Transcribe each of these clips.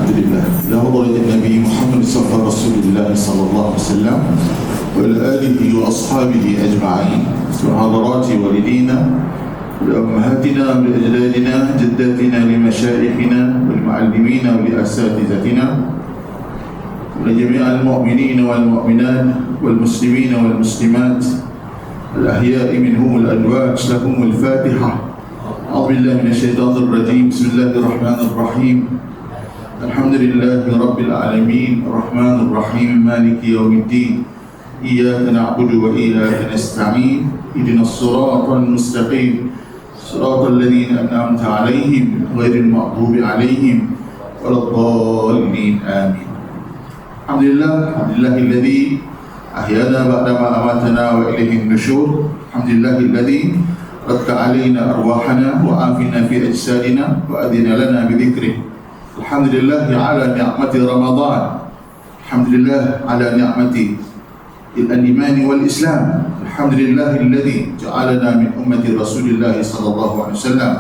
Alhamdulillah. Ya Allah ya Nabi Muhammad sallallahu alaihi wasallam wa ala alihi wa ashabihi ajma'in. Hadarati walidina wa ummahatina wa ajdadina jaddatina li mashayikhina wal muallimina wa li asatizatina wa jami'al mu'minina wal mu'minat wal muslimina wal muslimat al ahya'i minhum wal amwat lahum al Fatihah. أعوذ بالله من الشيطان الرجيم. بسم الله الرحمن الرحيم. الحمد لله رب العالمين الرحمن الرحيم مالك يوم الدين إياك نعبد وإياك نستعين اهدنا الصراط المستقيم صراط الذين أنعمت عليهم غير المغضوب عليهم ولا الضالين آمين. الحمد لله الذي أحيانا بعدما أماتنا وإليه النشور. الحمد لله الذي رد علينا أرواحنا وعافنا في أجسادنا وأذن لنا بذكره. الحمد لله على نعمة رمضان. الحمد لله على نعمة الإيمان والإسلام. الحمد لله الذي جعلنا من أمة رسول الله صلى الله عليه وسلم.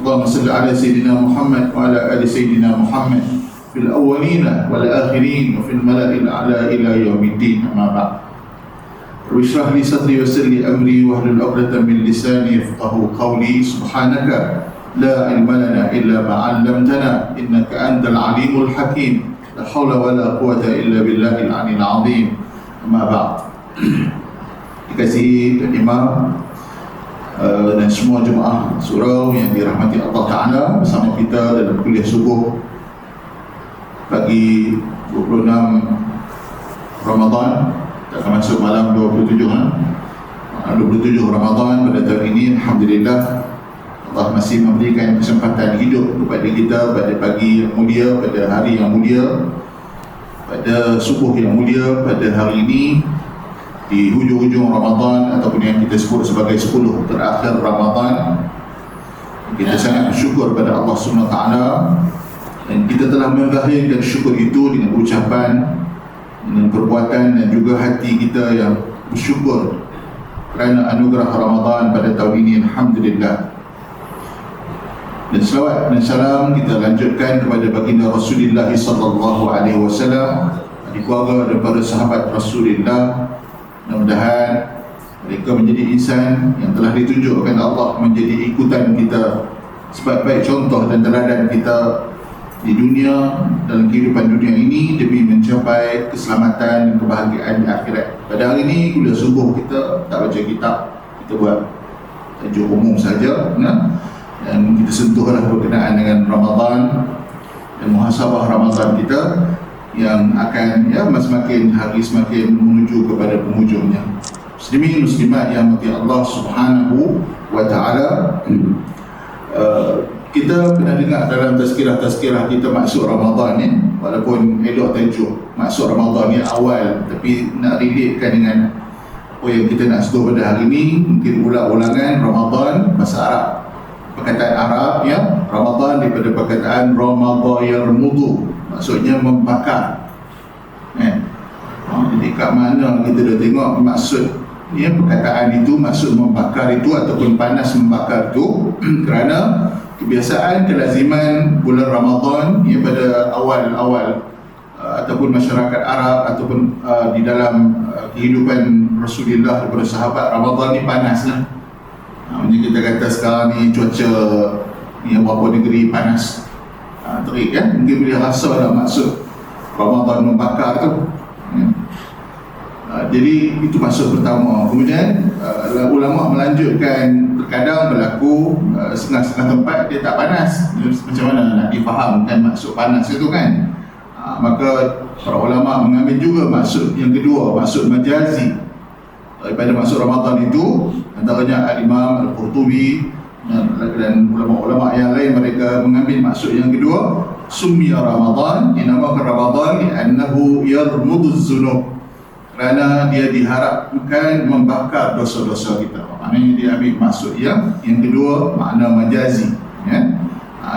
اللهم صل على سيدنا محمد وعلى آل سيدنا محمد في الأولين والآخرين وفي الملأ الأعلى إلى يوم الدين. أما بعد. واشرح لي صدري ويسر لي امري واحلل عقدة من لساني يفقهوا قولي. سبحانك لا علم لنا الا ما علمتنا انك انت العليم الحكيم. لا حول ولا قوة الا بالله العلي العظيم. اما بعد. Dikasihi Tuan Imam dan semua jemaah surau yang dirahmati Allah Ta'ala, bersama kita dalam kuliah subuh pagi 26 Ramadan. Kita akan masuk malam 27 Ramadan pada tahun ini. Alhamdulillah, Allah masih memberikan kesempatan hidup kepada kita pada pagi yang mulia, pada hari yang mulia, pada subuh yang mulia, pada hari ini di hujung-hujung Ramadan ataupun yang kita sebut sebagai 10 terakhir Ramadan. Kita sangat bersyukur pada Allah SWT, dan kita telah menzahirkan syukur itu dengan ucapan, dengan perbuatan dan juga hati kita yang bersyukur kerana anugerah Ramadan pada tahun ini. Alhamdulillah. Dan selawat dan salam kita lanjutkan kepada baginda Rasulullah sallallahu alaihi wasallam, ahli keluarga dan para sahabat Rasulullah. Mudah-mudahan mereka menjadi insan yang telah ditunjukkan Allah menjadi ikutan kita, sebaik-baik contoh dan teladan kita di dunia, dalam kehidupan dunia ini, demi mencapai keselamatan dan kebahagiaan di akhirat. Pada hari ini kuliah subuh kita tak baca kitab, kita buat tajuk umum saja, dan kita sentuhlah berkenaan dengan Ramadan dan muhasabah Ramadan kita yang akan semakin hari semakin menuju kepada penghujungnya. Muslimin muslimat yang mati Allah Subhanahu wa Ta'ala, kita pernah dengar dalam tazkirah-tazkirah kita masuk Ramadan ni, walaupun elok tajuk masuk Ramadan ni awal, tapi nak relatekan dengan apa yang kita nak sentuh pada hari ni, mungkin ulang-ulangan Ramadan bahasa Arab, perkataan Arab ya, Ramadan daripada perkataan Ramadhan yarmudu, maksudnya membakar. Jadi kat mana kita dah tengok maksud perkataan itu, maksud membakar itu ataupun panas membakar itu kerana kebiasaan kelaziman bulan Ramadan pada awal-awal ataupun masyarakat Arab ataupun di dalam kehidupan Rasulullah daripada sahabat, Ramadan ni panas lah. Macam kita kata sekarang ni cuaca ni beberapa negeri panas, terik kan, mungkin boleh rasa lah maksud Ramadan membakar tu. Jadi itu maksud pertama. Kemudian ulama melanjutkan, terkadang berlaku setengah-setengah tempat dia tak panas. Macam mana nak difahamkan maksud panas itu kan? Maka para ulama mengambil juga maksud yang kedua, maksud majazi daripada maksud Ramadan itu. Antaranya Al-Imam Al-Qurtubi dan ulama-ulama yang lain, mereka mengambil maksud yang kedua. Summiya Ramadan, dinamakan Ramadan li'annahu yarmuduz zunub, kerana dia diharapkan membakar dosa-dosa kita. Maknanya dia ambil maksud yang kedua, makna majazi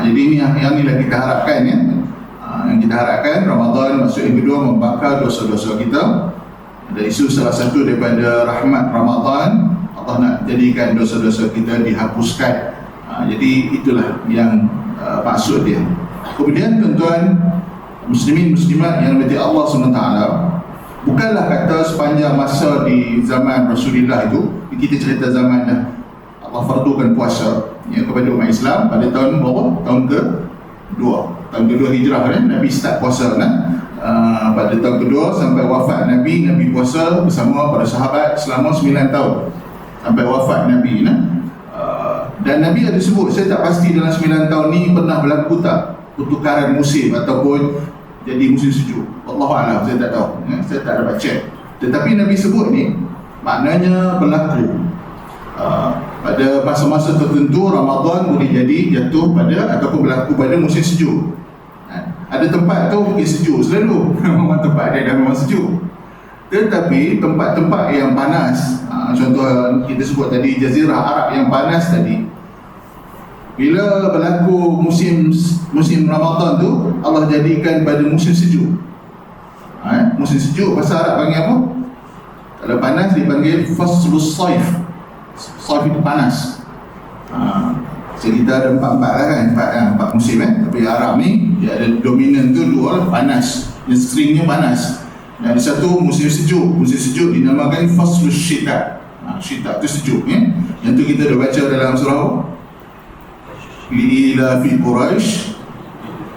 jadi ini yang inilah kita harapkan yang kita harapkan Ramadan maksud yang kedua, membakar dosa-dosa kita. Dan isu salah satu daripada rahmat Ramadan, Allah nak jadikan dosa-dosa kita dihapuskan. Jadi itulah yang maksud dia. Kemudian tuan-tuan muslimin muslimat yang dirahmati Allah SWT, bukanlah kata sepanjang masa di zaman Rasulullah itu, kita cerita zaman dah Allah fardukan puasa ya, kepada umat Islam pada tahun berapa? Tahun kedua hijrah kan, Nabi start puasa kan. Pada tahun kedua sampai wafat Nabi puasa bersama para sahabat selama 9 tahun sampai wafat Nabi kan. Dan Nabi ada sebut, saya tak pasti dalam 9 tahun ni pernah berlaku tak pertukaran musim ataupun jadi musim sejuk. Wallahualam, saya tak tahu ya, saya tak dapat cek. Tetapi Nabi sebut ni maknanya berlaku pada masa-masa tertentu. Ramadan boleh jadi jatuh pada ataupun berlaku pada musim sejuk. Ada tempat tu mungkin sejuk selalu memang tempat dia dah memang sejuk. Tetapi tempat-tempat yang panas, contoh kita sebut tadi Jazirah Arab yang panas tadi, bila berlaku musim Ramadan tu, Allah jadikan pada musim sejuk. Musim sejuk bahasa Arab panggil apa? Kalau panas dipanggil faslus saif. Saif itu panas. Jadi kita ada empat lah kan, empat musim kan. Tapi Arab ni dia ada dominan tu dua, panas. Yang seringnya panas. Dan satu musim sejuk. Musim sejuk dinamakan faslus syita. Syita tu sejuk ya. Yang tu kita dah baca dalam surah Ila fi Quraisy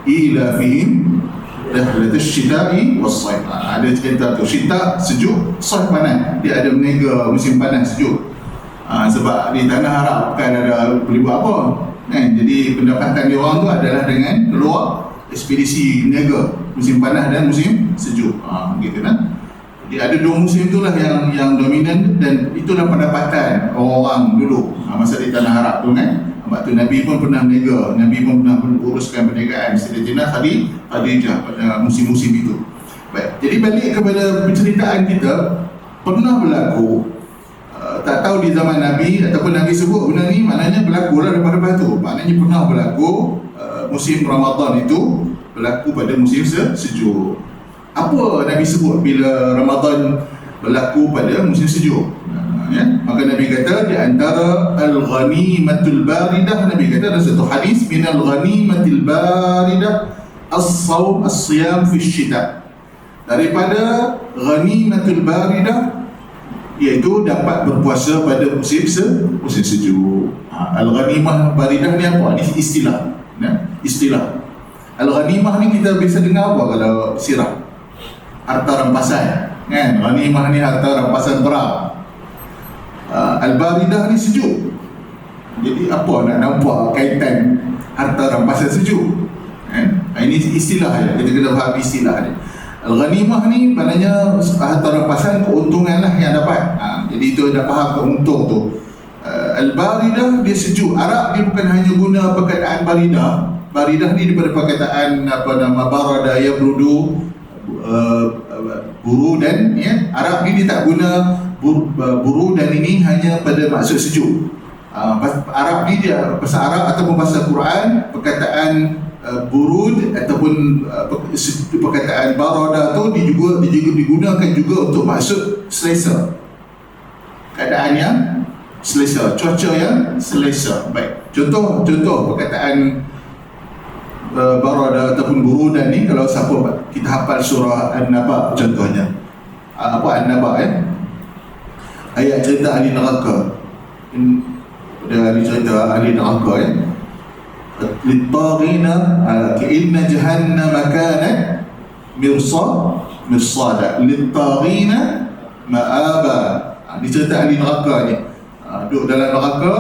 ila fihim rihlatash shita'i was-sayf. Ada cerita tu, syita sejuk, sayf panas. Dia ada menega musim panas sejuk. Sebab di tanah Arab kan ada boleh buat apa kan? Jadi pendapatan dia orang tu adalah dengan keluar ekspedisi niaga musim panas dan musim sejuk. Gitu kan. Jadi ada dua musim itulah yang dominan, dan itulah pendapatan orang-orang dulu masa di tanah Arab tu kan. Sebab tu Nabi pun pernah berniaga, Nabi pun pernah uruskan perniagaan Sayyidatina Khadijah pada musim-musim itu. Baik, jadi balik kepada penceritaan kita, pernah berlaku, tak tahu di zaman Nabi ataupun Nabi sebut benda ni, maknanya berlaku lah lepas tu. Maknanya pernah berlaku musim Ramadan itu berlaku pada musim sejuk. Apa Nabi sebut bila Ramadan berlaku pada musim sejuk? Ya? Maka Nabi kata di antara al-ghanimatul baridah, Nabi kata dalam satu hadis, minal ghanimatil baridah as-sawm as-siyam fi syita. Daripada ghanimatul baridah iaitu dapat berpuasa pada musim sejuk. Al-ghanimah baridah ni apa? Ini istilah ya? Istilah al-ghanimah ni kita biasa dengar apa kalau sirah? Harta rampasan kan? Ghanimah ni harta rampasan perang. Al-baridah ni sejuk. Jadi apa nak nampak kaitan harta rampasan sejuk kan? Ini istilah dia, kita kena faham istilah dia. Al-ghanimah ni maknanya harta rampasan, keuntungan lah yang dapat. Jadi itu dah faham keuntung tu. Al-baridah dia sejuk. Arab dia bukan hanya guna perkataan baridah. Baridah ni daripada perkataan barada yabrudu, buru dan ya. Arab ni dia tak guna buru dan ini hanya pada maksud sejuk. Arab ni dia, bahasa Arab ataupun bahasa Quran, perkataan burud ataupun perkataan barada tu juga digunakan juga untuk maksud selesa. Keadaan yang selesa, cuaca yang selesa. Baik. Contoh perkataan barada ataupun burudan ni, kalau siapa kita hafal surah An-Naba contohnya. Apa An-Naba ayat cerita ahli neraka. Ada ahli cerita ahli neraka للطاغين كأن جهنم كانت مرصادا للطاغين مآبا. Ini cerita ahli neraka ni. Duduk dalam neraka,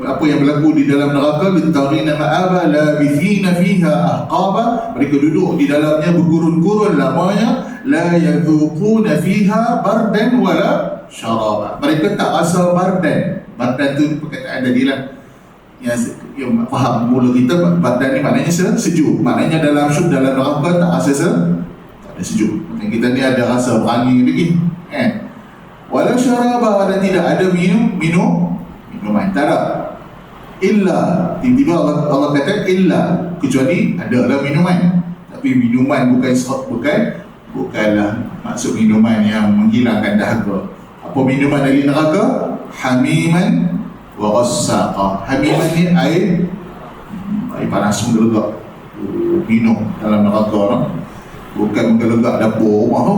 apa yang berlaku di dalam neraka, للطاغين مآبا لابثين فيها أحقابا. Mereka duduk di dalamnya bergurun-gurun lamanya. لا يذوقون فيها بردا ولا شرابا. Mereka tak rasa bardan. Bardan tu perkataan tadilah yang faham mula kita. Badan ni maknanya sejuk. Maknanya dalam neraka tak rasa tak ada sejuk. Kita ni ada rasa berangin lagi kan. Wala syaraba, dan tidak ada minuman. Tak ada. Illa, tiba-tiba Allah kata illa, kecuali ada lah minuman. Tapi minuman bukanlah maksud minuman yang menghilangkan dahaga. Apa minuman dari neraka? Hamiman wa ghassaqa. Hamiman ni air panas menggelegak. minum dalam neraka no? Bukan menggelegak dapur rumah tu.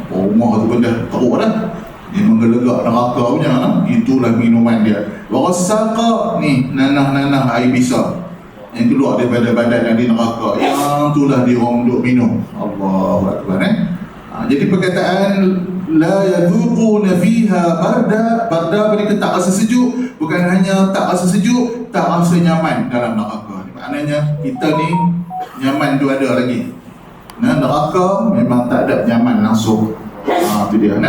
Dapur rumah tu benda teruk dah. Dia menggelegak neraka punya no? Itulah minuman dia. Warasaqa ni nanah-nanah air bisa yang keluar daripada badan yang di neraka. Yang itulah dia orang duk minum. Allahu Akbar Jadi perkataan la yadhuquna fiha barda berarti tak rasa sejuk, bukan hanya tak rasa sejuk, tak rasa nyaman dalam neraka. Maknanya kita ni nyaman tu ada lagi. Neraka memang tak ada nyaman langsung. Tu dia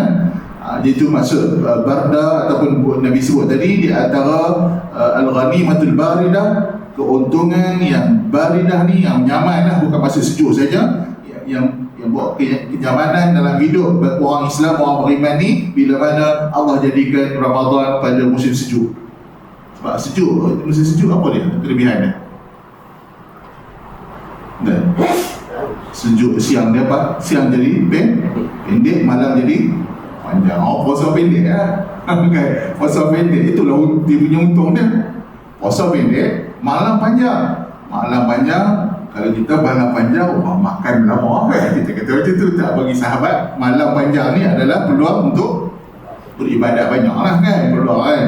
itu maksud barda ataupun Nabi sebut tadi di antara al-ghanimatul baridah, keuntungan yang baridah ni yang nyaman lah, bukan masa sejuk saja, yang buat kenyamanan dalam hidup orang Islam, orang beriman ni bila mana Allah jadikan Ramadan pada musim sejuk. Sebab sejuk, musim sejuk apa dia? Kelebihan dia. Dan sejuk siang dia apa? Siang jadi pendek, malam jadi panjang. Puasa pendek okay. Puasa pendek itulah dia punya untung dia. Puasa pendek, malam panjang. Malam panjang, kalau kita malam panjang, makan lama kan? Kita kata macam tu, tak bagi sahabat. Malam panjang ni adalah peluang untuk beribadat banyak lah kan? Peluang kan?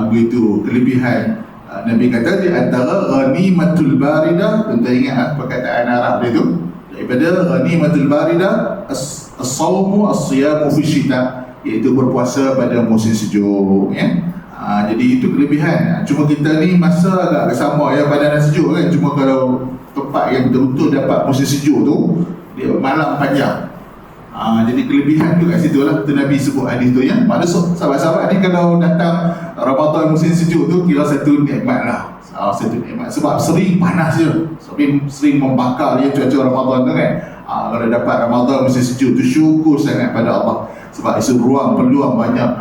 Begitu kelebihan. Nabi kata di antara ghanimatul baridah, tuan ingat perkataan Arab dia tu, daripada ghanimatul baridah as-sawmu as-siyamu fi syita, iaitu berpuasa pada musim sejuk jadi itu kelebihan. Cuma kita ni masa agak sama ya, badan sejuk kan. Cuma kalau tempat yang betul-betul dapat musim sejuk tu, dia malam panjang. Jadi kelebihan tu kat situ lah. Tu Nabi sebut hadis tu ya. Pada sahabat-sahabat ni kalau datang Ramadan musim sejuk tu, kira satu nikmat lah. Satu nikmat. Sebab sering panas je, sering membakar dia cuaca Ramadan tu kan. Kalau dapat Ramadan musim sejuk tu, syukur sangat pada Allah. Sebab itu ruang peluang banyak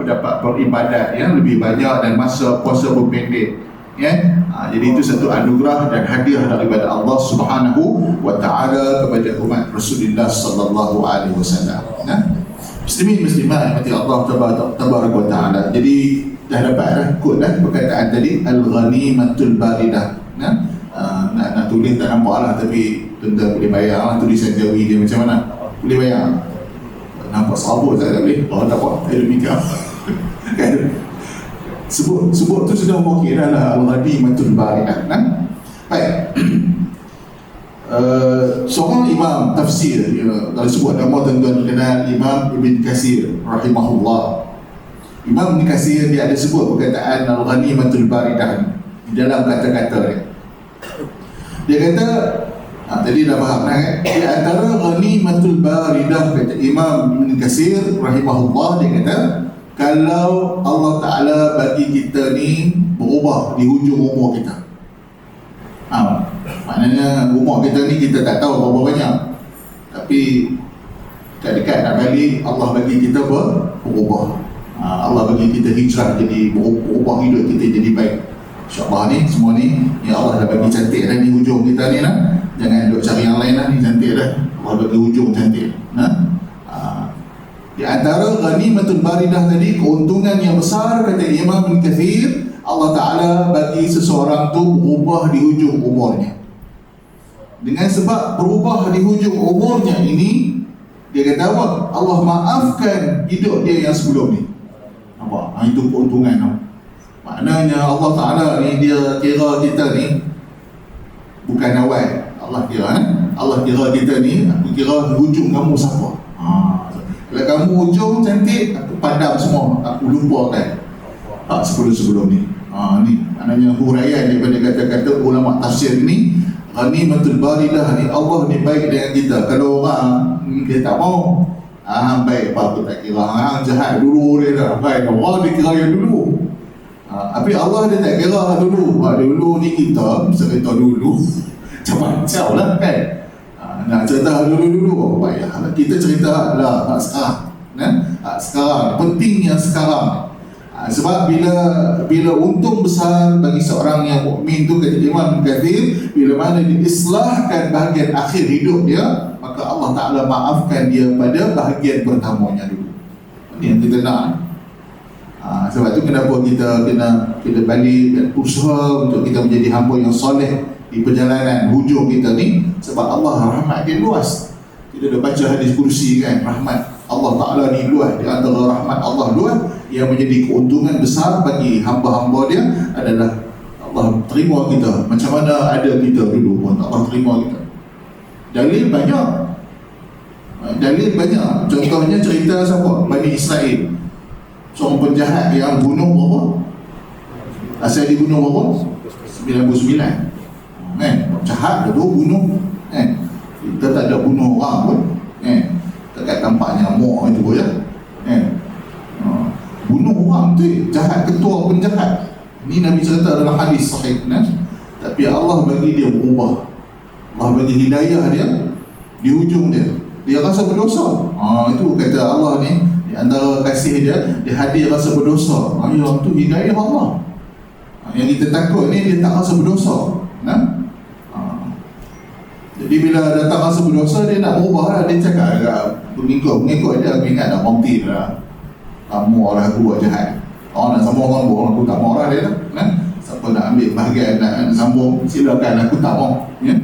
dapat beribadat yang lebih banyak dan masa puasa pun pendek jadi itu satu anugerah dan hadiah daripada Allah Subhanahu wa taala kepada umat Rasulullah sallallahu alaihi wasallam. Muslimin muslimat yang Allah tabaraka wa taala. Jadi dah dapat dah kod perkataan tadi al-ghanimatul baridah. Nak tulis tak nampak lah, tapi tuan-tuan boleh bayar lah tulisan Jawi dia macam mana. Boleh bayar. Nampak sabut tak boleh. Tak apa, ada mikir. Sebut tu sudah mungkin adalah al-ghanimatul baridah. Baik. Seorang imam tafsir, kalau sebut nama tuan-tuan kenal Imam Ibn Katsir rahimahullah. Imam Ibn Katsir dia ada sebut perkataan al-ghanimatul baridah di dalam kata-kata dia. Dia kata tadi dah faham kan? Di antara ghanimatul baridah, kata Imam Ibn Katsir rahimahullah, dia kata kalau Allah Ta'ala bagi kita ni berubah di hujung umur kita. Maknanya umur kita ni kita tak tahu berapa banyak, tapi dekat-dekat nak balik Allah bagi kita berubah. Allah bagi kita hijrah, jadi berubah hidup kita jadi baik. InsyaAllah ni semua ni ya Allah dah bagi cantik dah di hujung kita ni lah. Jangan duk cari yang lain lah, ni cantik dah. Allah bagi hujung cantik. Di antara ghanimatul baridah tadi, keuntungan yang besar, kata Imam Ibn Katsir, Allah Ta'ala bagi seseorang tu berubah di hujung umurnya. Dengan sebab berubah di hujung umurnya ini, dia kata apa? Allah maafkan hidup dia yang sebelum ni. Nampak? Itu keuntungan. Maknanya Allah Ta'ala ni dia kira kita ni bukan awal. Allah kira kita ni, aku kira hujung kamu siapa. Kalau kamu hujung cantik, aku padam semua, aku lupakan sebelum ni. Ni maknanya huraian daripada kata-kata ulama tafsir ni. Ghanimatul baridah ni, Allah ni baik dengan kita. Kalau orang dia tak mau, baik apa aku tak kira. Jahat dulu dia dah. Baik Allah dia kira yang dulu. Tapi Allah dia tak kira dulu. Dulu ni kita cerita dulu macam lah kan. Nak cerita dulu baiklah kita cerita lah sekarang. Sekarang penting yang sekarang. Sebab bila untung besar bagi seorang yang mukmin tu, kata Imam Ibn Katsir, bila mana diislahkan bahagian akhir hidup dia, maka Allah Ta'ala maafkan dia pada bahagian pertamanya dulu. Ini yang kita nak. Sebab tu kenapa kita kena balik dan usaha untuk kita menjadi hamba yang soleh di perjalanan hujung kita ni, sebab Allah rahmat dia luas. Kita dah baca hadis kursi kan, rahmat Allah Ta'ala ni luas. Di antara rahmat Allah luas yang menjadi keuntungan besar bagi hamba-hamba dia adalah Allah terima kita macam mana ada kita dulu pun Allah terima kita. Dalil banyak, contohnya cerita siapa? Bani Israel, seorang penjahat yang bunuh berapa? Asal dia bunuh berapa? 99 kan? Jahat dia tu bunuh kan? Kita tak ada bunuh orang pun kan? Tak tampak nyamuk itu pun ya kan? Bunuh orang tu jahat, ketua penjahat. Ini Nabi cerita dalam hadis sahih kan? Tapi Allah bagi dia berubah, Allah bagi hidayah dia di hujung dia. Dia rasa berdosa. Itu kata Allah ni, di antara kasih dia, dia hadir rasa berdosa. Yang tu hidayah Allah. Yang kita takut ni dia tak rasa berdosa. Jadi bila datang rasa berdosa, dia nak berubah lah. Dia cakap pengikut dia, aku ingat dah montir lah, kamu orang aku buat jahat, orang nak sambung aku tak mau lah dia lah. Siapa nak ambil bahagian nak sambung, silakan, aku tak mau ya?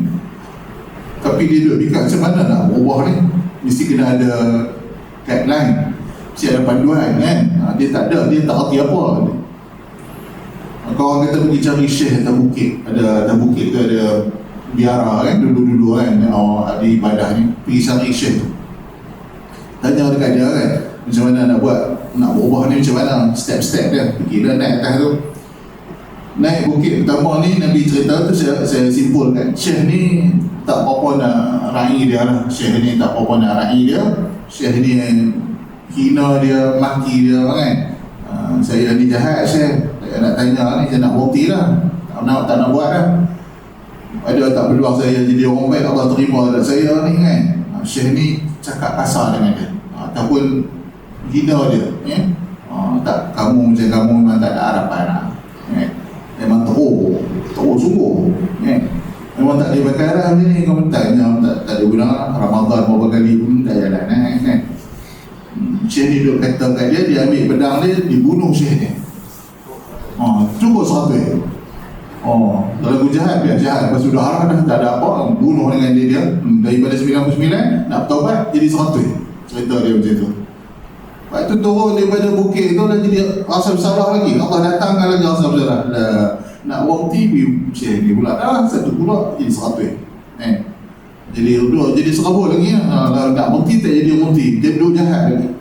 Tapi dia duduk fikir macam mana nak berubah ni, mesti kena ada guideline, mesti ada panduan kan. Dia tak ada, dia tak erti apa. Kalau orang kata pergi cari syekh atas bukit, atas bukit tu ada biara kan, dulu-dulu kan, ada ibadah ni, pergi cari syekh tu, tanya dekat dia kan, macam mana nak buat, nak berubah ni macam mana, step-step dia. Pergi dah naik atas tu, naik bukit pertama ni, Nabi cerita tu saya simpulkan, syekh ni tak apa-apa nak raih dia lah. Syekh ni tak apa-apa nak raih dia. Syekh ni hina dia, maki dia kan. Saya ni jahat syekh, saya nak tanya ni, saya nak bukti lah, tak nak buat lah. Ada tak peluang saya jadi orang baik, Allah terima tak saya ni kan. Syekh ni cakap kasar dengan dia, ataupun hina dia ya? Tak, kamu macam kamu memang tak ada harapan lah ya? Memang teruk sungguh ya? Memang tak ada bakal lah macam ni, kamu tak ada guna lah. Ramadan beberapa kali pun tak jalan kan. Syekh ni duduk kata kat dia, dia ambil pedang dia, dibunuh syekh ni. Cukup 100. Kalau aku jahat, biar jahat. Lepas sudah harap dah tak ada apa, bunuh dengan dia. Daripada 99 nak bertaubat jadi 100. Cerita dia macam tu. Lepas tu turun daripada bukit tu dah jadi rasa bersalah lagi. Allah datangkan lagi rasa bersalah. Nak buang TV syekh ni pula satu pula jadi 100 jadi serabut lagi nak berhenti tak jadi berhenti, dia duduk jahat lagi.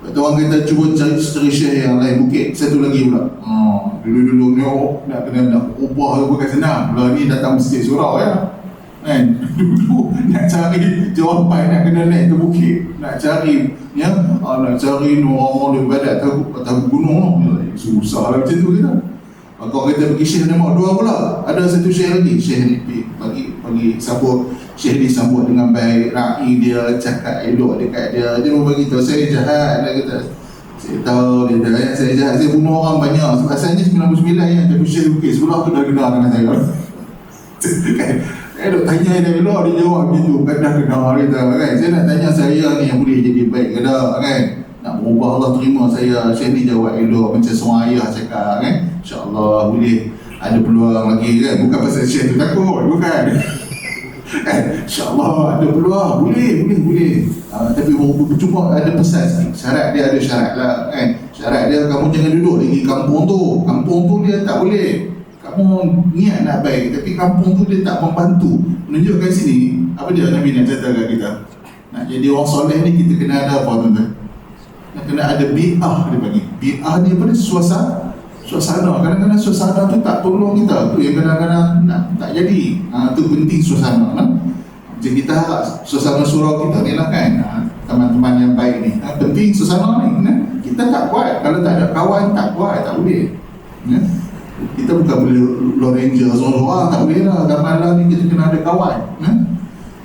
Lepas tu orang kata cuba cari syekh yang lain bukit, satu lagi pula dulu-dulu ni nak ubah tu bukan senang. Pula ni datang masjid surau ya kan. Dulu nak cari jawapan, nak kena naik ke bukit, nak cari ya, nak cari orang-orang ibadat atas gunung susah lah macam tu kita. Kalau kita pergi syekh nombor 2 pula, ada satu syekh lagi. Syekh ni bagi sambut, syekh ni sambut dengan baik, ra'i dia, cakap elok dekat dia. Dia pun beritahu saya jahat, dia kata saya tahu dia jahat, saya jahat, saya bunuh orang banyak. Sebab asalnya 99 yang tapi syekh bukit sebelah tu dah kenal dengan saya. Saya duk tanya dia elok, dia jawab macam tu, kan dah kenal kita kan. Saya nak tanya saya ni yang boleh jadi baik ke tak kan, nak berubah Allah terima saya. Syekh ni jawab elok macam seorang ayah cakap kan, InsyaAllah boleh, ada peluang lagi kan. Bukan pasal syekh tu takut, bukan InsyaAllah ada peluang, boleh. Tapi cuma ada pesan sikit, syarat dia ada syarat lah kan. Syarat dia, kamu jangan duduk lagi kampung tu dia tak boleh. Kamu niat nak baik, tapi kampung tu dia tak membantu. Menunjukkan sini, apa dia Nabi nak cerita kat kita, nak jadi orang soleh ni kita kena ada apa tuan-tuan? Kena ada bi'ah, dia panggil. Bi'ah ni apa dia? Suasana. Kadang-kadang suasana tu tak tolong kita. Tu yang kadang-kadang tak jadi. Tu penting suasana. Macam kita harap suasana surau kita ni lah kan. Teman-teman yang baik ni. Penting suasana ni. Kita tak buat. Kalau tak ada kawan, tak buat. Tak boleh. Kita bukan boleh Lord Ranger seorang-seorang. Tak boleh lah. Malam ni kita kena ada kawan.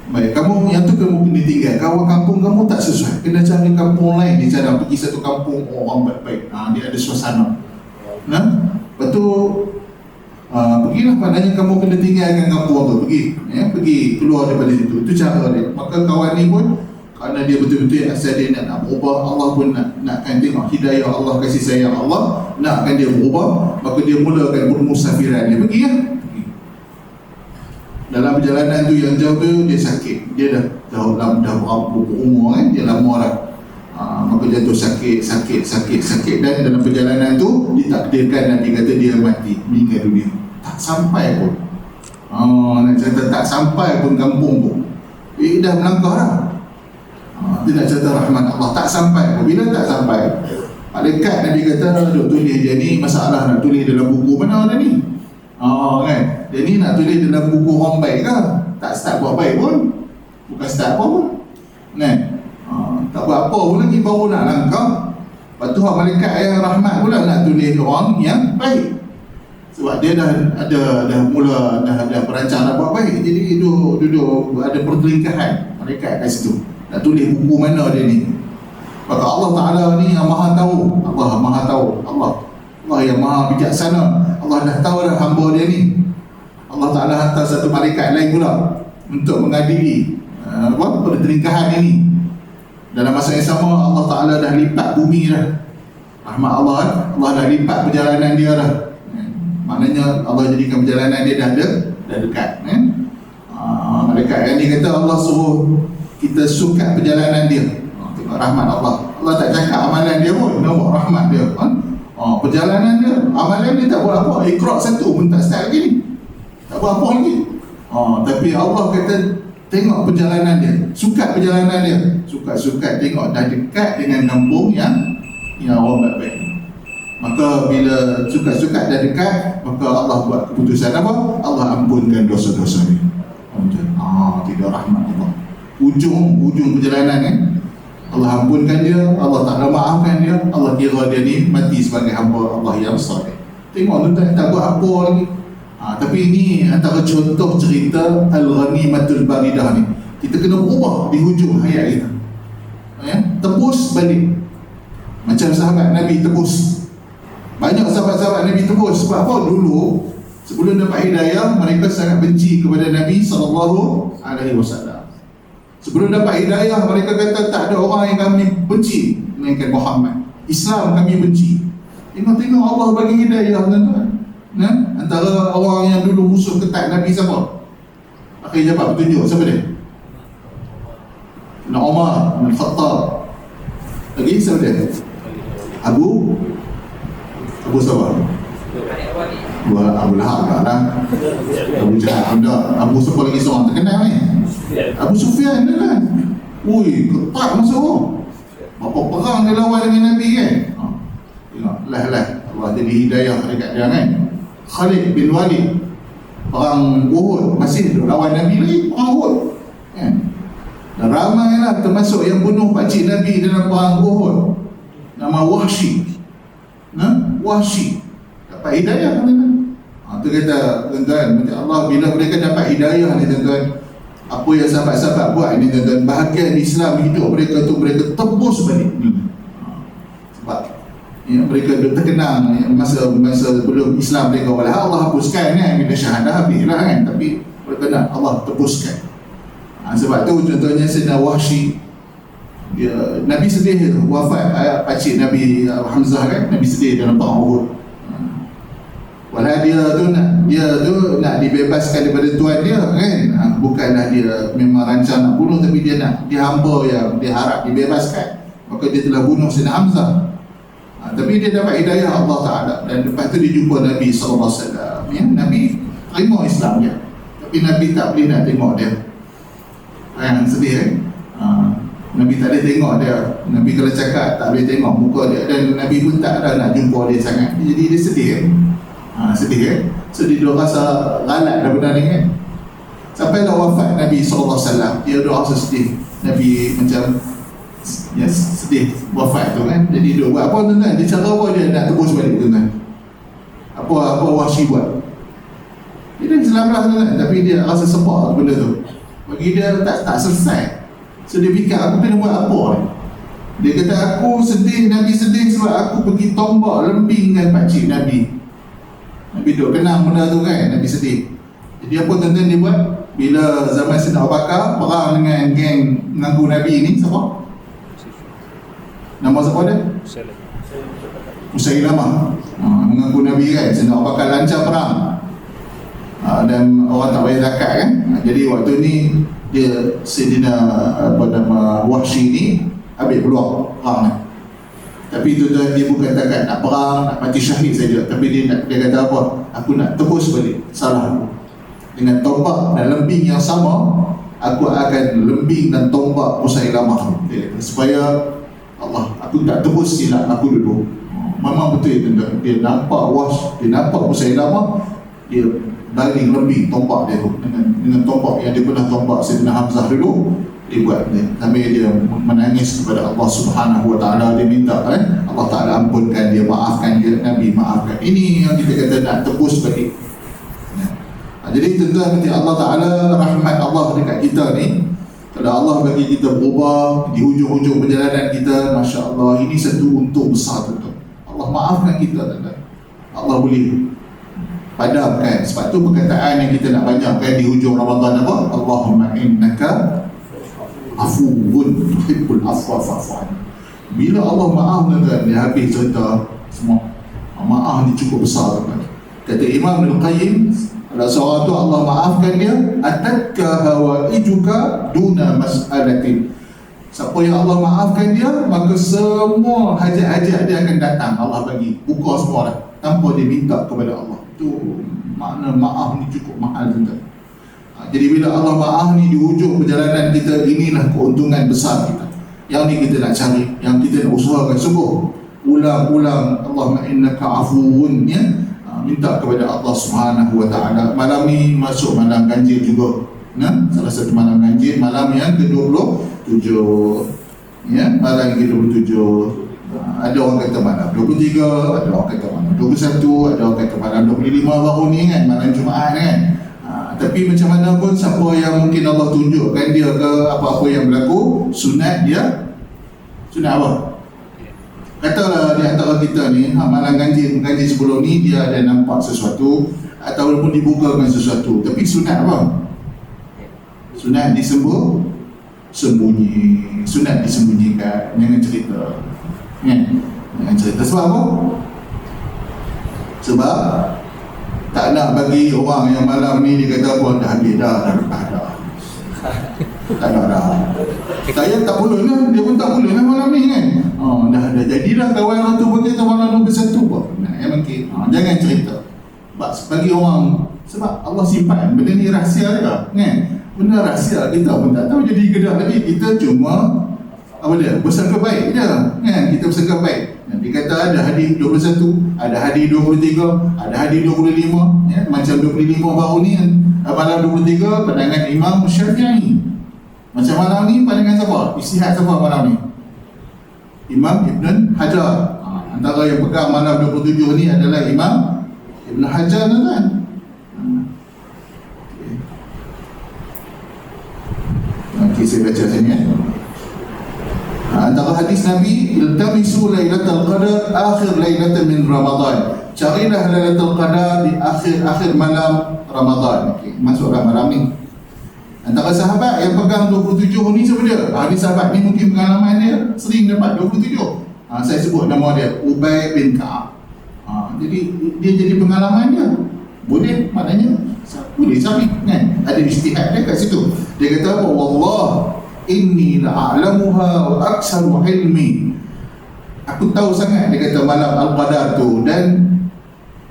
Baik, kamu yang tu kamu kena tinggal. Kawan kampung kamu tak sesuai, kena cari kampung lain. Dia cara pergi satu kampung orang baik-baik, dia ada suasana. Lepas tu pergilah, maknanya kamu kena tinggalkan kampung tu, pergi keluar daripada situ. Itu cara dia. Maka kawan ni pun kerana dia betul-betul asal dia nak berubah, Allah pun nakkan tengok hidayah Allah, kasih sayang Allah, nakkan dia berubah. Maka dia mulakan bermusafiran. Dia pergi lah. Dalam perjalanan tu yang jauh tu dia sakit. Dia dah berapa umur kan, dia lama dah. Maka jatuh sakit. Dan dalam perjalanan tu ditakdirkan Nabi kata dia mati, meninggal dunia. Tak sampai pun. Nak cerita tak sampai pun kampung tu. Dah melangkah dah. Dia nak cerita rahmat Allah, tak sampai pun. Bila tak sampai, malaikat Nabi kata duk tulis dia ni, masalah nak tulis dalam buku mana dah ni. Kan? Dia ni nak tulis dalam buku orang baik ke? Tak start buat baik pun. Bukan start apa pun. Kan? Tak buat apa pun lagi, baru nak langkah. Lepas tu malaikat yang rahmat pula nak tulis orang yang baik. Sebab dia dah mula berancang nak buat baik. Jadi duduk ada pertelingkahan malaikat kat situ. Nak tulis buku mana dia ni. Maka Allah Ta'ala ni yang maha tahu. Allah maha tahu. Allah yang maha bijaksana. Allah dah tahu dah hamba dia ni. Allah Ta'ala hantar satu malaikat lain pula untuk mengadili pertelingkahan ini. Dalam masa yang sama Allah Ta'ala dah lipat bumi dah. Rahmat Allah dah lipat perjalanan dia dah. Maknanya Allah jadikan perjalanan dia dah dekat. Malaikat yang dia kata Allah suruh kita sukat perjalanan dia. Tengok rahmat Allah. Allah tak cakap amalan dia pun, nampak rahmat dia. Perjalanan dia, amalan dia tak buat apa. Iqra' satu pun tak start lagi ni. Tak buat apa lagi. Tapi Allah kata tengok perjalanan dia, sukat perjalanan dia. Sukat tengok dah dekat dengan kampung yang orang baik-baik. Maka bila sukat-sukat dah dekat, maka Allah buat keputusan apa? Allah ampunkan dosa-dosa dia. Tidak rahmat Allah. Ujung perjalanan ni Allah ampunkan dia, Allah Ta'ala maafkan dia, Allah kira dia ni mati sebagai hamba Allah yang saleh. Tengok tuan tak buat apa lagi. Tapi ini antara contoh cerita Al-Ghanimatul Baridah ni. Kita kena berubah di hujung hayat kita. Tebus balik. Macam sahabat Nabi tebus. Banyak sahabat-sahabat Nabi tebus. Sebab apa? Dulu sebelum dapat hidayah, mereka sangat benci kepada Nabi SAW. Sebelum dapat hidayah, mereka kata tak ada orang yang kami benci melainkan Muhammad. Islam kami benci. Tengok-tengok Allah bagi hidayah, tuan-tuan. Antara orang yang dulu musuh ketat Nabi siapa? Akhir dapat petunjuk, siapa dia? Umar bin Khattab. Lagi siapa dia? Abu siapa? Abu Lahab lah. Abu Jahal. Abu siapa lagi seorang terkenal ni? Abu Sufyan dia kan. Ui, ketat masa tu. Berapa perang dia lawan dengan Nabi kan. Tengok, Allah jadi hidayah dekat dia kan. Khalid bin Walid, perang Uhud, masih lawan Nabi lagi, perang Uhud kan. Dan ramai lah, termasuk yang bunuh pakcik Nabi dalam perang Uhud, nama Wahsy. Wahsy dapat hidayah kan. Tu kata tuan-tuan, Allah bila mereka dapat hidayah ni tuan-tuan, apa yang sahabat-sahabat buat ni tuan-tuan, bahagian Islam hidup mereka tu mereka tebus balik. Sebab mereka terkenang masa sebelum Islam mereka, walau Allah hapuskan kan, bila syahadah habis lah kan, tapi mereka nak Allah tebuskan. Sebab tu contohnya Sayyidina Wahsy, Nabi sedih tu wafat pakcik Nabi Hamzah kan, Nabi sedih dalam perang Uhud. Walau dia tu nak dibebaskan daripada tuan dia kan. Bukanlah dia memang rancang nak bunuh, tapi dia hamba yang dia harap dibebaskan. Maka dia telah bunuh Sayyidina Hamzah. Tapi dia dapat hidayah Allah Ta'ala. Dan lepas tu dia jumpa Nabi SAW. Nabi terima Islam dia, tapi Nabi tak boleh nak tengok dia. Sedih kan. Nabi tak boleh tengok dia. Nabi kalau cakap tak boleh tengok muka dia. Dan Nabi pun tak ada nak jumpa dia sangat. Jadi dia sedih kan. Sedih kan. So dia rasa galat daripada ni kan. Sampailah wafat Nabi SAW, dia doa sedih. Nabi macam sedih wafat tu kan. Jadi dia buat apa tuan-tuan? Dia cara apa dia nak tebus balik tuan-tuan? Apa Wahsy buat? Dia dah selamat tuan-tuan, tapi dia rasa sepak benda tu. Bagi dia tak selesai. So dia fikir, aku kena buat apa ni? Dia kata, aku sedih, Nabi sedih sebab aku pergi tombak lembingkan pakcik Nabi. Nabi duk kenang benda tu kan, Nabi sedih. Jadi apa tuan-tuan dia buat? Bila zaman Sayyidina Abu Bakar perang dengan geng mengaku Nabi ni, siapa? Nama siapa dia? Musailamah. Mengaku Nabi kan. Sayyidina Abu Bakar lancar perang. Dan orang tak bayar zakat kan. Jadi waktu ni dia Sayyidina Wahsy ni ambil peluang perang ni. Tapi tuan-tuan, dia bukan takat nak perang, nak mati syahid saja, tapi dia kata apa? Aku nak tebus balik salah aku. Dengan tombak dan lembing yang sama, aku akan lembing dan tombak Musailamah. Dia kata, supaya Allah, aku tak tebus silap aku dulu. Memang betul tuan-tuan. Dia nampak dia nampak Musailamah, dia baling lembing tombak dia tu dengan tombak yang dia pernah tombak Sayyidina Hamzah dulu. Dia buat ni sambil dia menangis kepada Allah Subhanahu Wa Taala. Dia minta Allah Taala ampunkan dia, maafkan dia, Nabi maafkan. Ini yang kita kata nak tebus balik. Jadi tuan-tuan, Allah Taala, rahmat Allah dekat kita ni, kalau Allah bagi kita berubah di hujung-hujung perjalanan kita, Masya Allah, ini satu untung besar tuan-tuan. Allah maafkan kita tuan-tuan. Allah boleh padamkan. Sebab tu perkataan yang kita nak banyakkan di hujung Ramadan apa? Allahumma innaka afuwun tuhibbul afwa fa'fu anni. Bila Allah maaf tuan-tuan, dia habis cerita semua. Maaf ni cukup besar tuan-tuan. Kata Imam Al-Qayyim, kalau seorang tu Allah maafkan dia, atatka hawaijuka duna mas'alatin. Siapa yang Allah maafkan dia, maka semua hajat-hajat dia akan datang. Allah bagi, buka semua dah, tanpa dia minta kepada Allah. Itu makna maaf ni cukup mahal tuan-tuan. Jadi bila Allah maaf ni di hujung perjalanan kita, inilah keuntungan besar kita. Yang ni kita nak cari, yang kita nak usahakan sungguh. Ulang-ulang Allahumma innaka afuwun, ya. Minta kepada Allah Subhanahu Wa Taala. Malam ni masuk malam ganjil juga. Salah satu malam ganjil, malam yang ke-27. Ya, malam yang ke-27. Ada orang kata malam 23, ada orang kata malam 21, ada orang kata malam 25 baru ni kan, malam Jumaat kan. Tapi macam mana pun, siapa yang mungkin Allah tunjukkan dia ke apa-apa yang berlaku, sunat dia, sunat apa? Katalah di antara kita ni, malam ganjil sebelum ni dia ada nampak sesuatu ataupun dibukakan sesuatu, tapi sunat apa? Sunat sembunyi, sunat disembunyikan, jangan cerita. Jangan cerita. Sebab apa? Sebab tak nak bagi orang yang malam ni dia kata apa, dah habis dah tak ada dah. Saya tak boleh lah, dia pun tak boleh lah malam ni kan. Dah jadilah kawan tu berkata malam 21 apa. Mungkin jangan cerita. Bagi orang, sebab Allah simpan benda ni rahsia dia kan. Benda rahsia kita pun tak tahu, jadi kedah lagi. Kita cuma apa dia, bersangka baik je kan. Kita bersangka baik. Nanti kata ada hadis 21, ada hadis 23, ada hadis 25 ya. Macam 25 baru ni, malam 23 pandangan Imam Syafi'i. Macam malam ni pandangan siapa? Ijtihad siapa malam ni? Imam Ibn Hajar. Antara yang pegang malam 27 ni adalah Imam Ibn Hajar kan. Okey, saya baca sini ya. Antara hadis Nabi, iltamisu lailatul qadar akhir lailatan min Ramadan. Carilah lailatul qadar di akhir malam Ramadan. Okey, masuklah malam ni. Antara sahabat yang pegang 27 ni siapa dia? Ni sahabat ni mungkin pengalaman dia sering dapat 27. Saya sebut nama dia, Ubay bin Ka'ab. Jadi dia jadi pengalaman dia. Boleh, maknanya boleh cari kan. Ada ijtihad dia kat situ. Dia kata apa? Wallah inni la'alamuha wa aksaru ilmi. Aku tahu sangat, dia kata, malam Al-Qadar tu, dan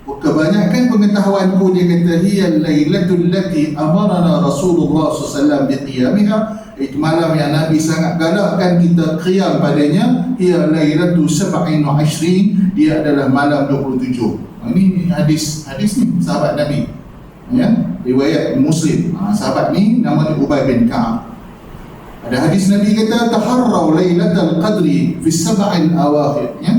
kebanyakan pengetahuanku, dia kata, hiya lailatul lati amarana Rasulullah SAW biqiyamiha. Itu malam yang Nabi sangat galakkan kita qiyam padanya. Hiya lailatu 27, dia adalah malam 27. Ini hadis ni sahabat Nabi ya, riwayat Muslim. Sahabat ni nama dia Ubay bin Ka'ab. Ada hadis Nabi kata taharrau lailatul qadri fi sab'il awakhir ya.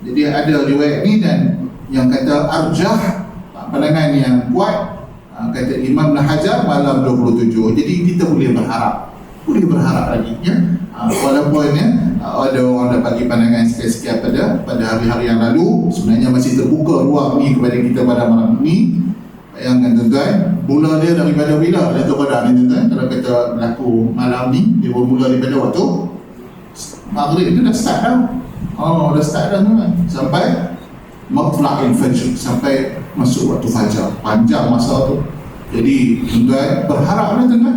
Jadi ada riwayat ni, dan yang kata arjah, pandangan yang kuat, kata Imam Ibn Hajar, malam 27. Jadi kita boleh berharap lagi ya. Walaupun ya, ada orang dah bagi pandangan sikit-sikit pada hari-hari yang lalu, sebenarnya masih terbuka ruang ni kepada kita pada malam ni. Bayangkan tuan-tuan, mula dia daripada bila Lailatul Qadar ni tuan-tuan? Kalau kata berlaku malam ni, dia bermula daripada waktu maghrib tu dah start dah. Dah start dah tuan-tuan, sampai matla'il fajr, sampai masuk waktu fajar. Panjang masa tu. Jadi tuan-tuan berharap lah tuan-tuan.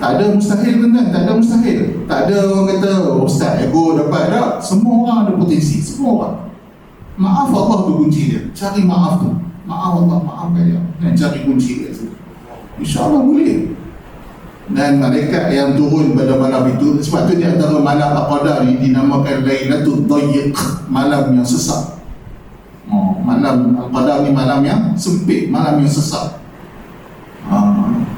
Tak ada mustahil tuan-tuan, tak ada mustahil. Tak ada orang kata ustaz ego dapat, tak. Semua orang ada potensi, semua orang. Maaf Allah tu kunci dia. Cari maaf tu. Maaf Allah, maafkan dia. Dan cari kunci dia tu. InsyaAllah boleh. Dan malaikat yang turun pada malam itu, sebab tu di antara malam Al-Qadar ni dinamakan Lailatul Dayyiq, malam yang sesak. Malam Al-Qadar ni malam yang sempit, malam yang sesak.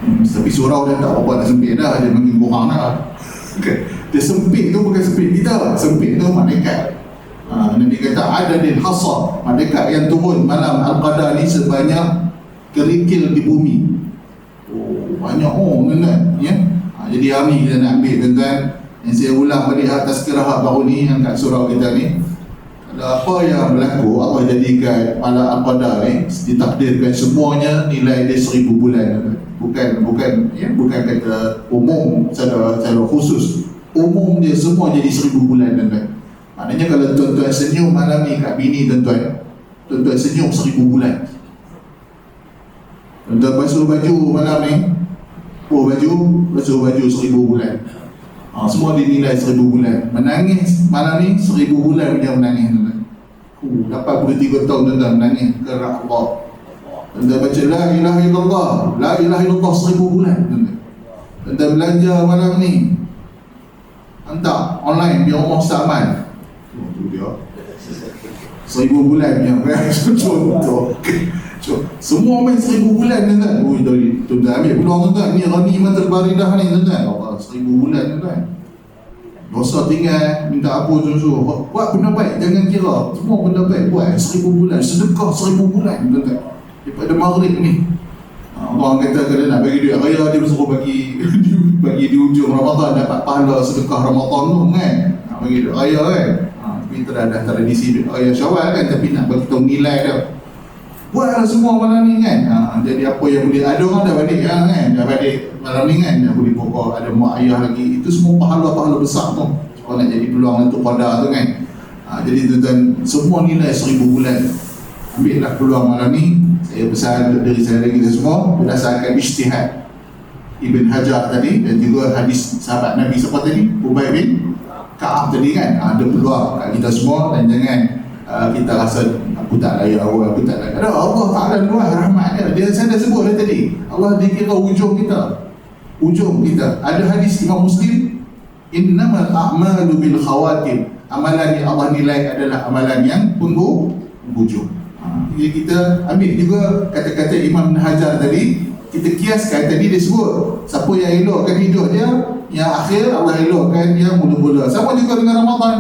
Tapi surau dia tak apa nak sempit dah, dia makin kurang dah. Okay. Dia sempit tu bukan sempit kita, sempit tu malaikat. Nabi kata adadil hasar, malaikat yang turun malam Al-Qadar ni sebanyak kerikil di bumi. Banyak tuan-tuan ya. Jadi hari ni kita nak ambil tuan-tuan, yang saya ulang balik tazkirah baru ni yang kat surau kita ni. Apa yang berlaku, Allah jadikan malam Al-Qadar ni ditakdirkan semuanya nilai dia 1000 bulan. Bukan kata umum secara khusus. Umum dia semua jadi 1000 bulan tuan-tuan. Maknanya kalau tuan-tuan senyum malam ni kat bini tuan-tuan, tuan-tuan senyum 1000 bulan. Tuan-tuan basuh baju malam ni, basuh baju 1000 bulan. Semua dinilai 1000 bulan. Menangis malam ni 1000 bulan dia menangis tuan-tuan. 83 tahun tuan-tuan menangis kerana Allah. Tuan-tuan baca la ilaha illallah, la ilaha illallah 1000 bulan tuan-tuan. Tuan-tuan belanja malam ni, hantar online di rumah Ustaz Aman. Itu dia 1000 bulan yang contoh. Semua main 1000 bulan tuan-tuan. Tuan-tuan ambil peluang tuan-tuan. Ni Ghanimatul Baridah ni tuan-tuan. 1000 bulan tuan-tuan. Dosa tinggal, minta ampun susu. Buat benda baik, jangan kira. Semua benda baik buat 1000 bulan. Sedekah 1000 bulan tuan-tuan. Daripada maghrib ni. Orang kata kalau nak bagi duit raya, dia bersuruh bagi bagi di ujung Ramadan dapat pahala sedekah Ramadan tu kan. Bagi duit raya kan. Tapi ada tradisi duit raya Syawal kan, tapi nak bagi tahu nilai dia. Buatlah semua malam ni kan. Jadi apa yang boleh, ada orang dah balik kan, dah balik malam ni kan, dah boleh pokok, ada mak ayah lagi. Itu semua pahala-pahala besar tu. Kalau nak jadi peluang untuk qada tu kan. Jadi tuan-tuan, semua nilai 1000 bulan. Ambillah peluang malam ni. Saya pesan dari saya dan kita semua berdasarkan ijtihad Ibn Hajar tadi dan juga hadis sahabat Nabi siapa tadi? Ubay bin Ka'ab tadi kan. Ada peluang kat kita semua dan jangan kita rasa aku tak layak awal, aku tak layak. Allah Ta'ala luas rahmat dia. Saya dah sebut tadi, Allah dikira ujung kita. Ada hadis Imam Muslim, innamal a'malu bil khawatim. Amalan yang Allah nilai adalah amalan yang penghujung. Jadi kita ambil juga kata-kata Imam Hajar tadi, kita kiaskan. Tadi dia sebut siapa yang elokkan hidup dia, yang akhir Allah elokkan dia mula-mula. Sama juga dengan Ramadan.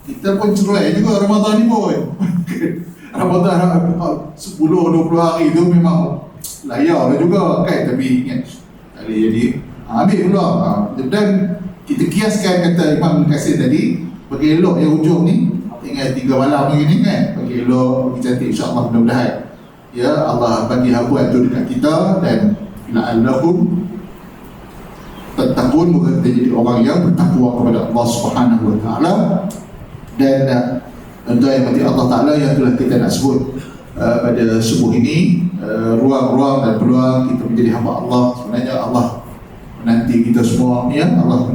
Kita pun cerai juga Ramadan ni pun. Ramadan 10-20 hari tu memang layak lah juga kan. Tapi ingat jadi ambil peluang. Dan kita kiaskan kata Imam Kasir tadi, bagi elok yang hujung ni tinggal 3 malam ni kan, bagi elok, bagi cantik, insyaAllah mudah-mudahan ya Allah bagi habuat tu dekat kita. Dan la'allahum tattaqun, moga kita jadi orang yang bertakwa kepada Allah Subhanahu wa ta'ala. Dan tuan-tuan yang mati Allah Ta'ala yang telah kita nak sebut pada subuh ini, ruang-ruang dan peluang kita menjadi hamba Allah. Sebenarnya Allah menanti kita semua ya. Allah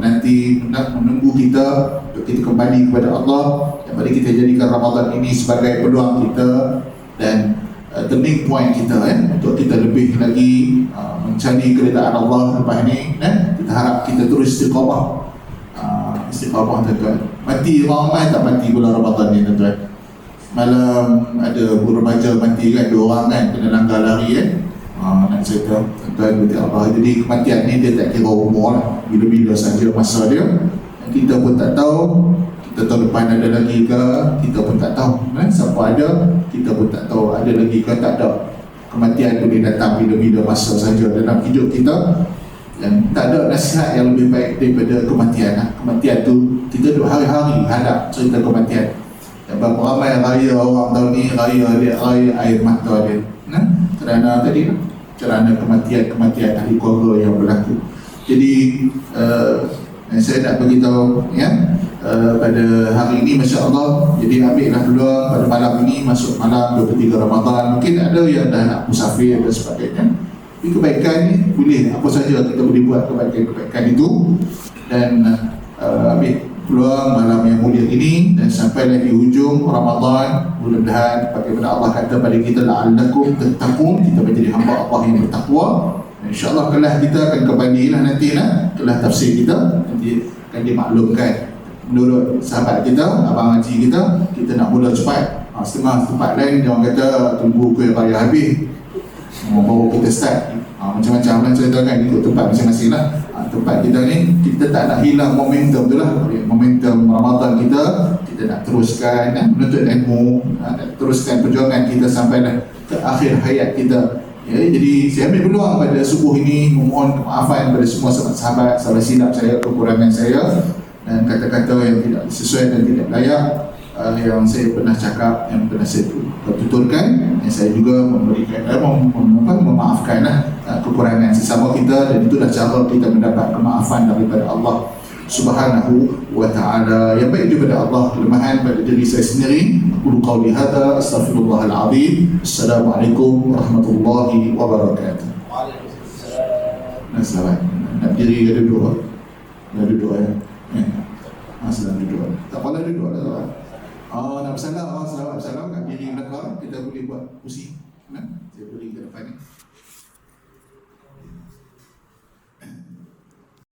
menunggu kita untuk kita kembali kepada Allah. Dan mari kita jadikan Ramadan ini sebagai peluang kita dan turning point kita untuk kita lebih lagi mencari keridaan Allah lepas ini. Kita harap kita terus istiqamah tuan-tuan. Mati ramai tak mati bulan Ramadan ni tuan-tuan. Malam ada remaja mati kan, 2 orang kan kena langgar lari nak cerita tuan-tuan berarti Allah. Jadi kematian ni dia tak kira umur lah, bila-bila saja masa dia. Dan kita pun tak tahu, kita tahun depan ada lagi ke, kita pun tak tahu siapa ada, kita pun tak tahu ada lagi ke tak ada. Kematian tu dia datang bila-bila masa saja dalam hidup kita. Dan tak ada nasihat yang lebih baik daripada kematian. Kematian tu kita duduk hari-hari hadap cerita kematian. Dan berapa ramai raya orang tahun ni, raya air mata dia kerana tadi kerana kematian ahli keluarga yang berlaku. Jadi saya nak beritahu pada hari ini Masya Allah. Jadi ambillah peluang pada malam ini, masuk malam 23 Ramadan. Mungkin ada yang dah nak musafir dan sebagainya. Tapi kebaikan ni boleh, apa saja kita boleh buat kebaikan itu. Dan ambil peluang malam yang mulia ini dan sampailah di hujung Ramadan, mudah-mudahan bagaimana Allah kata pada kita, la'allakum tattaqun, kita menjadi hamba Allah yang bertakwa. InsyaAllah kelas kita akan kembali lah nanti kelas tafsir kita nanti akan dimaklumkan. Menurut sahabat kita, abang haji kita nak mula cepat. Setengah tempat lain dia orang kata tunggu kuih raya habis baru kita start. Macam-macam lah ceritakan ikut tempat masing-masing lah. Tempat kita ni, kita tak nak hilang momentum tu lah. Momentum Ramadan kita nak teruskan menuntut ilmu, nak teruskan perjuangan kita sampai ke akhir hayat kita. Ya, jadi saya ambil peluang pada subuh ini memohon kemaafan kepada semua sahabat-sahabat, salah silap saya, kekurangan saya dan kata-kata yang tidak sesuai dan tidak layak yang saya pernah cakap, yang pernah saya tuturkan. Yang saya juga memberikan memaafkan kekurangan sesama kita, dan itulah cara kita mendapat kemaafan daripada Allah Subhanahu wa ta'ala. Yang baik daripada Allah, kelemahan pada diri saya sendiri. Aku qauli hadza, astaghfirullahal azim. Assalamualaikum warahmatullahi wabarakatuh. Waalaikumsalam. Nak diri ke duduk? Nak duduk ya? Asal duduk. Tak apa duduk lah. Nak bersalam, salam kat diri belakang, kita boleh buat kursi. Saya boleh ke depan ni.